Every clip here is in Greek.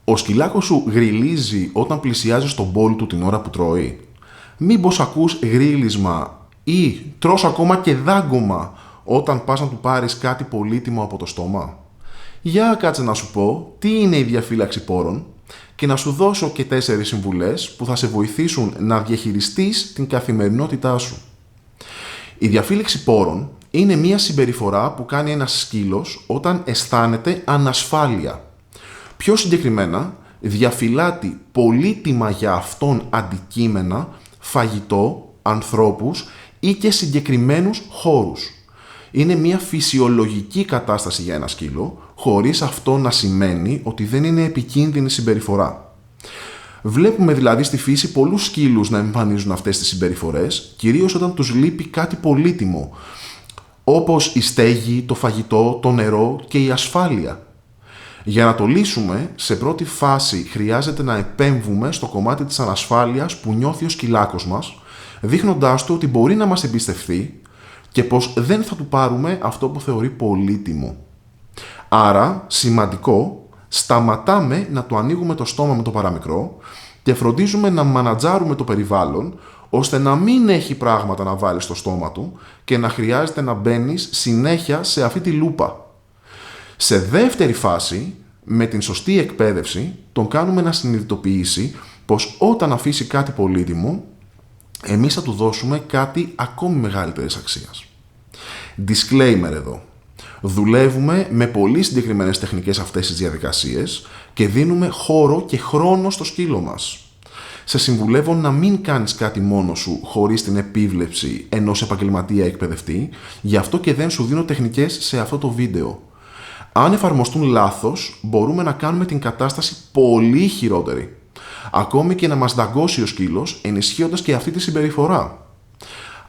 Ο σκυλάκος σου γριλίζει όταν πλησιάζει στον μπόλ του την ώρα που τρώει? Μήπως ακούς γρίλισμα ή τρως ακόμα και δάγκωμα όταν πας να του πάρεις κάτι πολύτιμο από το στόμα? Για κάτσε να σου πω τι είναι η διαφύλαξη πόρων και να σου δώσω και 4 συμβουλές που θα σε βοηθήσουν να διαχειριστείς την καθημερινότητά σου. Η διαφύλαξη πόρων είναι μια συμπεριφορά που κάνει ένας σκύλος όταν αισθάνεται ανασφάλεια. Πιο συγκεκριμένα, διαφυλάτει πολύτιμα για αυτόν αντικείμενα, φαγητό, ανθρώπους ή και συγκεκριμένους χώρους. Είναι μια φυσιολογική κατάσταση για ένα σκύλο, χωρίς αυτό να σημαίνει ότι δεν είναι επικίνδυνη συμπεριφορά. Βλέπουμε δηλαδή στη φύση πολλούς σκύλους να εμφανίζουν αυτές τις συμπεριφορές, κυρίως όταν τους λείπει κάτι πολύτιμο, όπως η στέγη, το φαγητό, το νερό και η ασφάλεια. Για να το λύσουμε, σε πρώτη φάση χρειάζεται να επέμβουμε στο κομμάτι της ανασφάλειας που νιώθει ο σκυλάκος μας, δείχνοντάς του ότι μπορεί να μας εμπιστευθεί και πως δεν θα του πάρουμε αυτό που θεωρεί πολύτιμο. Άρα, σημαντικό, σταματάμε να του ανοίγουμε το στόμα με το παραμικρό και φροντίζουμε να μανατζάρουμε το περιβάλλον, ώστε να μην έχει πράγματα να βάλει στο στόμα του και να χρειάζεται να μπαίνεις συνέχεια σε αυτή τη λούπα. Σε δεύτερη φάση, με την σωστή εκπαίδευση, τον κάνουμε να συνειδητοποιήσει πως όταν αφήσει κάτι πολύτιμο, εμείς θα του δώσουμε κάτι ακόμη μεγαλύτερης αξίας. Disclaimer εδώ. Δουλεύουμε με πολύ συγκεκριμένες τεχνικές αυτές τις διαδικασίες και δίνουμε χώρο και χρόνο στο σκύλο μας. Σε συμβουλεύω να μην κάνεις κάτι μόνος σου χωρίς την επίβλεψη ενός επαγγελματία εκπαιδευτή, γι' αυτό και δεν σου δίνω τεχνικές σε αυτό το βίντεο. Αν εφαρμοστούν λάθος, μπορούμε να κάνουμε την κατάσταση πολύ χειρότερη. Ακόμη και να μας δαγκώσει ο σκύλος, ενισχύοντας και αυτή τη συμπεριφορά.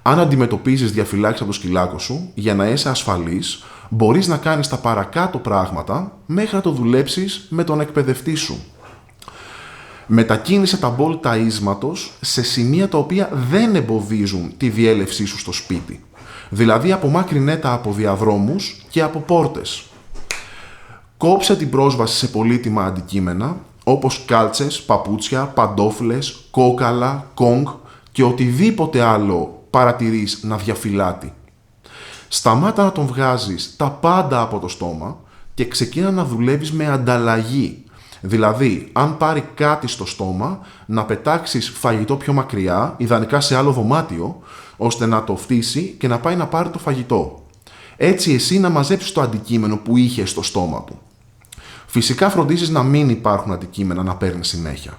Αν αντιμετωπίζεις διαφυλάξεις από το σκυλάκο σου, για να είσαι ασφαλής, μπορείς να κάνεις τα παρακάτω πράγματα μέχρι να το δουλέψεις με τον εκπαιδευτή σου. Μετακίνησε τα μπολ ταΐσματος σε σημεία τα οποία δεν εμποδίζουν τη διέλευσή σου στο σπίτι. Δηλαδή απομάκρυνέ τα από διαδρόμους και από πόρτες. Κόψε την πρόσβαση σε πολύτιμα αντικείμενα, όπως κάλτσες, παπούτσια, παντόφλες, κόκαλα, κόγκ και οτιδήποτε άλλο παρατηρείς να διαφυλάτει. Σταμάτα να τον βγάζεις τα πάντα από το στόμα και ξεκίνα να δουλεύεις με ανταλλαγή. Δηλαδή, αν πάρει κάτι στο στόμα, να πετάξεις φαγητό πιο μακριά, ιδανικά σε άλλο δωμάτιο, ώστε να το φτύσει και να πάει να πάρει το φαγητό. Έτσι εσύ να μαζέψεις το αντικείμενο που είχε στο στόμα του. Φυσικά φροντίζεις να μην υπάρχουν αντικείμενα να παίρνει συνέχεια.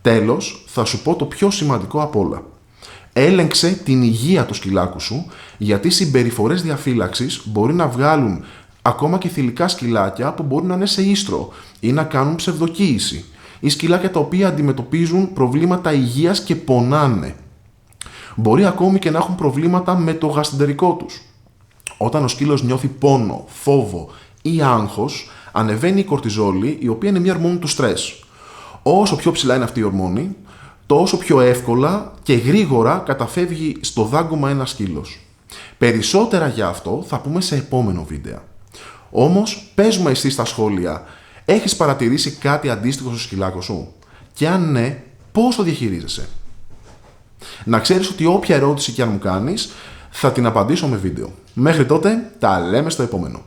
Τέλος, θα σου πω το πιο σημαντικό απ' όλα. Έλεγξε την υγεία του σκυλάκου σου, γιατί συμπεριφορές διαφύλαξης μπορεί να βγάλουν ακόμα και θηλυκά σκυλάκια που μπορεί να είναι σε ίστρο ή να κάνουν ψευδοκοίηση, ή σκυλάκια τα οποία αντιμετωπίζουν προβλήματα υγείας και πονάνε. Μπορεί ακόμη και να έχουν προβλήματα με το γαστεντερικό τους. Όταν ο σκύλος νιώθει πόνο, φόβο ή άγχος, ανεβαίνει η κορτιζόλη, η οποία είναι μια ορμόνη του στρες. Όσο πιο ψηλά είναι αυτή η ορμόνη, τόσο πιο εύκολα και γρήγορα καταφεύγει στο δάγκωμα ένας σκύλος. Περισσότερα για αυτό θα πούμε σε επόμενο βίντεο. Όμως, πες μου εσύ στα σχόλια, έχεις παρατηρήσει κάτι αντίστοιχο στο σκυλάκο σου? Και αν ναι, πώς το διαχειρίζεσαι? Να ξέρεις ότι όποια ερώτηση και αν μου κάνεις, θα την απαντήσω με βίντεο. Μέχρι τότε, τα λέμε στο επόμενο.